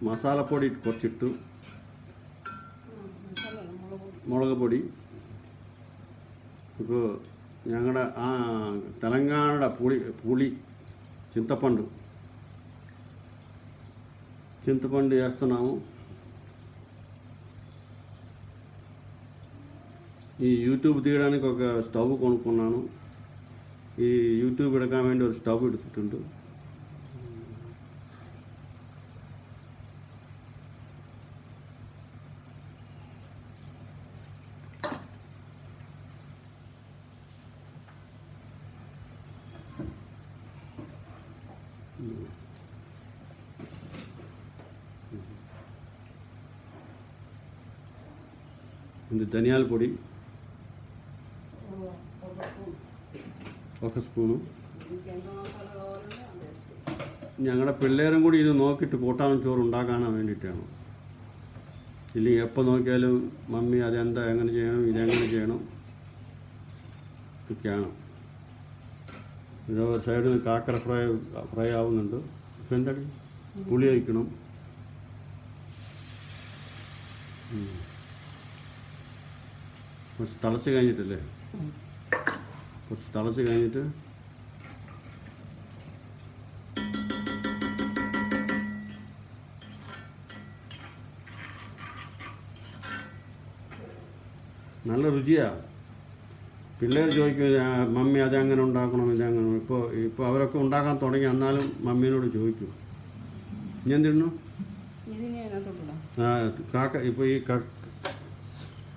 മസാലപ്പൊടി കുറച്ചിട്ടു, മുളക് പൊടി. ഇപ്പോൾ ഞങ്ങളുടെ తెలంగాణയുടെ పులి చింతపండు వేస్తున్నాము. ఈ యూట్యూబ్ తీయడానికి ఒక స్టవ్ కొనుక్కున్నాను. ఈ യൂട്യൂബ് എടുക്കാൻ വേണ്ടി ഒരു സ്റ്റവ് എടുത്തിട്ടുണ്ട്. ఇది ధనియాల పొడి 1 സ്പൂണ്. ഞങ്ങളുടെ പിള്ളേരും കൂടി ഇത് നോക്കിയിട്ട് കൂട്ടാനും ചോറ് ഉണ്ടാക്കാനാണ് വേണ്ടിയിട്ടാണ്. ഇല്ലെങ്കിൽ എപ്പോൾ നോക്കിയാലും മമ്മി അതെന്താ, എങ്ങനെ ചെയ്യണം, ഇതെങ്ങനെ ചെയ്യണം ഒക്കെയാണ്. ഇതേ സൈഡിൽ നിന്ന് കാക്കര ഫ്രൈ ആവുന്നുണ്ട്. ഇപ്പം എന്താ പുളി ഒഴിക്കണം. കുറച്ച് തിളച്ച് കഴിഞ്ഞിട്ടല്ലേ, കുറച്ച് തിളച്ച് കഴിഞ്ഞിട്ട് നല്ല രുചിയാണ്. പിള്ളേർ ചോദിക്കും മമ്മി അതെങ്ങനെ ഉണ്ടാക്കണം, ഇതെങ്ങനെ. ഇപ്പോൾ അവരൊക്കെ ഉണ്ടാക്കാൻ തുടങ്ങി. എന്നാലും മമ്മീനോട് ചോദിക്കും ഞാൻ തിന്നു കാക്ക. ഇപ്പോൾ ഈ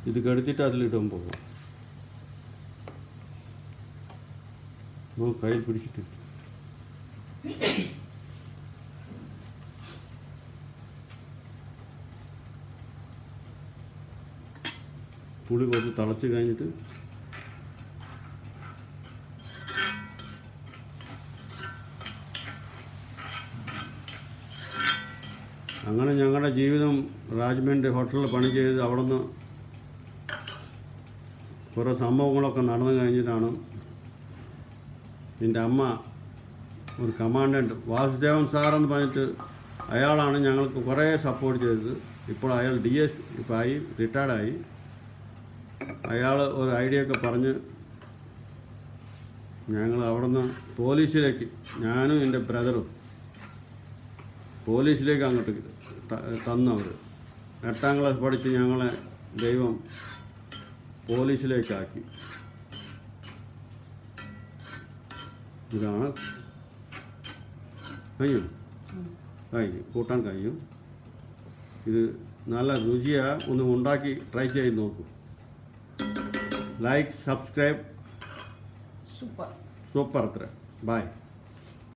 ഇത് കെടുത്തിട്ട് അതിലിട്ടും പോകും. കയ്യിൽ പിടിച്ചിട്ട് പുളി കുറച്ച് തിളച്ച് കഴിഞ്ഞിട്ട് അങ്ങനെ ഞങ്ങളുടെ ജീവിതം രാജമേൻ്റെ ഹോട്ടലിൽ പണി ചെയ്ത് അവിടെ നിന്ന് കുറേ സംഭവങ്ങളൊക്കെ നടന്നു കഴിഞ്ഞിട്ടാണ് എൻ്റെ അമ്മ ഒരു കമാൻഡൻറ്റ് വാസുദേവൻ സാറെന്ന് പറഞ്ഞിട്ട് അയാളാണ് ഞങ്ങൾക്ക് കുറേ സപ്പോർട്ട് ചെയ്തത്. ഇപ്പോൾ അയാൾ ഇപ്പോൾ ആയി, റിട്ടയർഡായി. അയാൾ ഒരു ഐഡിയ ഒക്കെ പറഞ്ഞ് ഞങ്ങൾ അവിടെ നിന്ന് പോലീസിലേക്ക്, ഞാനും എൻ്റെ ബ്രദറും പോലീസിലേക്ക് അങ്ങോട്ട് തന്നവർ. 8ാം ക്ലാസ് പഠിച്ച് ഞങ്ങളെ ദൈവം പോലീസിലേക്കാക്കി. ഇതാണ് കഴിഞ്ഞു കൂട്ടാൻ കഴിയും. ഇത് നല്ല രുചിയാണ്. ഒന്ന് ഉണ്ടാക്കി ട്രൈ ചെയ്ത് നോക്കൂ. Like, subscribe. സൂപ്പർ അത്ര. ബൈ.